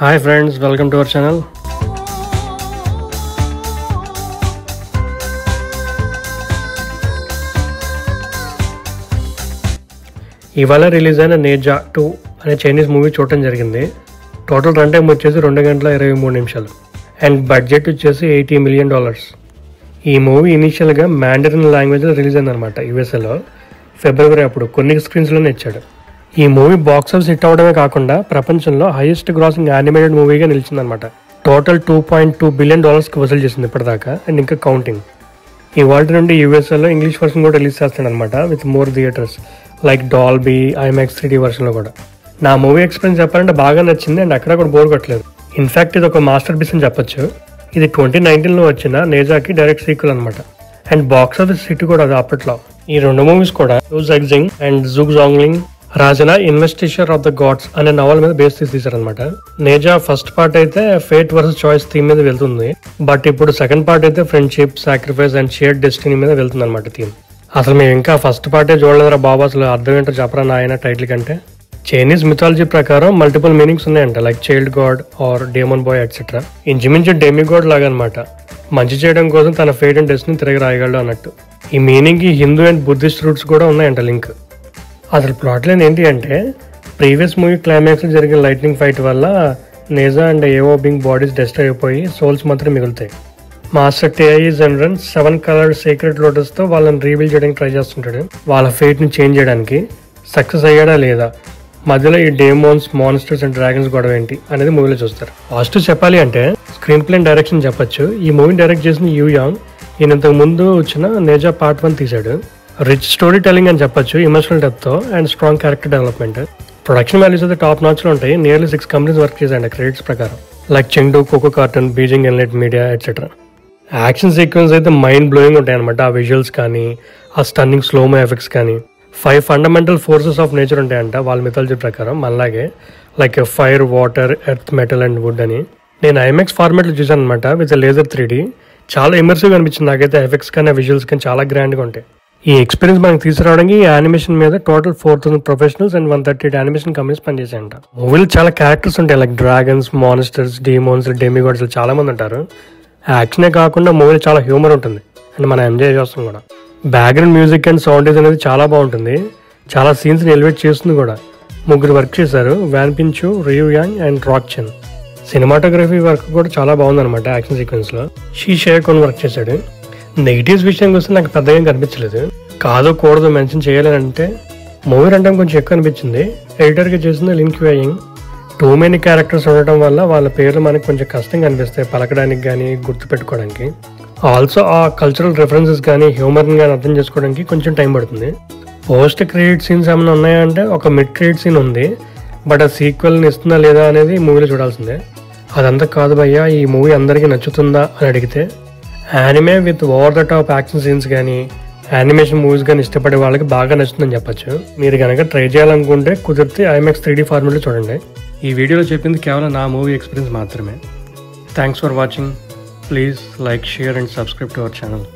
Hi friends, welcome to our channel. ఇవాళ release అయిన నేజా 2 అనే చైనీస్ మూవీ చూడటం జరిగింది. టోటల్ రన్ టైం వచ్చేసి 2 గంటల 23 నిమిషాలు అండ్ బడ్జెట్ వచ్చేసి $80 million. ఈ మూవీ ఇనీషియల్గా మ్యాండరిన్ లాంగ్వేజ్లో రిలీజ్ అయిందనమాట యూఎస్ఏలో ఫిబ్రవరి. అప్పుడు కొన్ని స్క్రీన్స్లోనే ఇచ్చాడు. ఈ మూవీ బాక్స్ ఆఫీస్ హిట్ అవడమే కాకుండా ప్రపంచంలో హైయెస్ట్ గ్రాసింగ్ యానిమేటెడ్ మూవీగా నిలిచిందనమాట. టోటల్ $2.2 billion వసూలు చేసింది ఇప్పటిదాకా అండ్ ఇంకా కౌంటింగ్. ఈ వరల్డ్ నుండి యూఎస్ఏలో ఇంగ్లీష్ వర్షన్ కూడా రిలీజ్ చేస్తాడు అనమాట with more theatres like Dolby, IMAX 3D వర్షన్లో కూడా. నా మూవీ ఎక్స్పీరియన్స్ చెప్పాలంటే బాగా నచ్చింది అండ్ అక్కడ కూడా బోర్ కొట్టలేదు. ఇన్ఫాక్ట్ ఇది ఒక మాస్టర్ పీస్ అని చెప్పొచ్చు. ఇది 2019లో వచ్చిన నేజాకి డైరెక్ట్ సీక్వెల్ అనమాట అండ్ బాక్స్ ఆఫీస్ హిట్ కూడా అది అప్పట్లో. ఈ రెండు మూవీస్ కూడా లూ జెగ్జింగ్ అండ్ జుగ్ జాంగ్లింగ్ రాసిన ఇన్వెస్టిగేటర్ ఆఫ్ ద గాడ్స్ అనే నవల్ మీద బేస్ తీశారనమాట. నేజా ఫస్ట్ పార్ట్ అయితే ఫేట్ వర్సెస్ చాయిస్ థీమ్ మీద వెళ్తుంది, బట్ ఇప్పుడు సెకండ్ పార్ట్ అయితే friendship, sacrifice and shared destiny మీద వెళ్తుంది అనమాట థీమ్. అసలు మేము ఇంకా ఫస్ట్ పార్టే చూడలేదురా బాబు, అసలు అర్థం ఏంటో చెప్పరా నాయన టైటిల్ కంటే. చైనీస్ మిథాలజీ ప్రకారం మల్టిపుల్ మీనింగ్స్ ఉన్నాయంట, like child god or demon boy etcetera. ఇంచుమించు డెమి గాడ్ లాగా అనమాట. మంచి చేయడం కోసం తన ఫేట్ అండ్ డెస్టినీ తిరిగి రాయగలడు అన్నట్టు. ఈ మీనింగ్ కి హిందూ అండ్ బుద్ధిస్ట్ రూట్స్ కూడా ఉన్నాయంట లింక్. అసలు ప్లాట్ లైన్ ఏంటి అంటే, ప్రీవియస్ మూవీ క్లైమాక్స్ జరిగిన లైట్నింగ్ ఫైట్ వల్ల నేజా అండ్ ఏవో బింగ్ బాడీస్ డెస్ట్రాయ్ అయిపోయి సోల్స్ మాత్రం మిగులుతాయి. మాస్టర్ టేయి జెన్రన్ 7 colored సీక్రెట్ లోటస్ తో వాళ్ళని రీబిల్డ్ చేయడానికి ట్రై చేస్తుంటాడు. వాళ్ళ ఫేట్ ని చేంజ్ చేయడానికి సక్సెస్ అయ్యాడా లేదా, మధ్యలో ఈ డేమోన్స్, మాన్స్టర్స్ అండ్ డ్రాగన్స్ గొడవ ఏంటి అనేది మూవీలో చూస్తారు. పాజిటివ్ చెప్పాలి అంటే స్క్రీన్ ప్లే డైరెక్షన్ చెప్పొచ్చు. ఈ మూవీ డైరెక్ట్ చేసిన యూ యాంగ్. ఈయన ఇంతకు ముందు వచ్చిన నేజా పార్ట్ 1 తీశాడు. రిచ్ స్టోరీ టెల్లింగ్ అని చెప్పొచ్చు, ఎమోషనల్ డెప్త్ తో and strong character development. Production values అయితే టాప్ నాచ్ లో ఉంటాయి. నియర్లీ 6 కంపెనీస్ వర్క్ చేశాయండి క్రెడిట్స్ ప్రకారం, like Chengdu, Coco cartoon, Beijing Enlight media etcetera. Action sequence అయితే మైండ్ బ్లోయింగ్ ఉంటాయి అనమాట. ఆ విజువల్స్ కానీ, ఆ స్టన్నింగ్ స్లోమో ఎఫెక్ట్స్ కానీ. 5 ఫండమెంటల్ ఫోర్సెస్ ఆఫ్ నేచర్ ఉంటాయంట వాళ్ళ మిథాలజీ ప్రకారం, మనలాగే like fire, water, earth, metal and wood అని. నేను IMAX ఫార్మాట్లో చూసాను అనమాట విత్ లేజర్ 3D. చాలా ఇమర్సివ్గా అనిపించింది నాకైతే. ఎఫెక్ట్స్ కానీ విజువల్స్ కానీ చాలా గ్రాండ్గా ఉంటాయి. ఈ ఎక్స్పీరియన్స్ మనకి తీసుకురావడానికి ఈ యానిమేషన్ మీద total 4000 professionals and 138 animation companies పనిచేసాయంట. మూవీలో చాలా క్యారెక్టర్స్ ఉంటాయి, like dragons, monsters, demons, demigods, చాలా మంది ఉంటారు. యాక్షనే కాకుండా మూవీలో చాలా హ్యూమర్ ఉంటుంది అండ్ మనం ఎంజాయ్ చేస్తాం కూడా. Background music and sound design అనేది చాలా బాగుంటుంది. చాలా సీన్స్ని ఎలివేట్ చేస్తుంది కూడా. 3 వర్క్ చేశారు, వ్యాన్ పించు, రియూ యాంగ్ అండ్ రాక్ చెన్. సినిమాటోగ్రఫీ వర్క్ కూడా చాలా బాగుందన్నమాట. యాక్షన్ సీక్వెన్స్లో షీ షేకోన్ వర్క్ చేశాడు. నెగిటివ్స్ విషయానికి వస్తే నాకు పెద్దగా కనిపించలేదు. కాదో కూడదో మెన్షన్ చేయాలంటే మూవీ రన్ టైం కొంచెం ఎక్కువ అనిపించింది. ఎడిటర్గా చేసింది లిన్ క్యూయింగ్. టూ మెనీ క్యారెక్టర్స్ ఉండటం వల్ల వాళ్ళ పేర్లు మనకి కొంచెం కష్టంగా అనిపిస్తాయి పలకడానికి కానీ గుర్తుపెట్టుకోవడానికి. ఆల్సో ఆ కల్చరల్ రెఫరెన్సెస్ కానీ హ్యూమర్ని కానీ అర్థం చేసుకోవడానికి కొంచెం టైం పడుతుంది. పోస్ట్ క్రెడిట్ సీన్స్ ఏమైనా ఉన్నాయా అంటే ఒక మిడ్ క్రెడిట్ సీన్ ఉంది, బట్ ఆ సీక్వెల్ని ఇస్తుందా లేదా అనేది మూవీలో చూడాల్సిందే. అదంతా కాదు భయ్యా, ఈ మూవీ అందరికీ నచ్చుతుందా అని అడిగితే anime with over the top action scenes కానీ యానిమేషన్ మూవీస్ కానీ ఇష్టపడే వాళ్ళకి బాగా నచ్చుతుందని చెప్పొచ్చు. మీరు కనుక ట్రై చేయాలనుకుంటే కుదిరితే IMAX 3D ఫార్మాట్లో చూడండి. ఈ వీడియోలో చెప్పింది కేవలం నా మూవీ ఎక్స్పీరియన్స్ మాత్రమే. Thanks for watching. Please like, share and subscribe to our channel.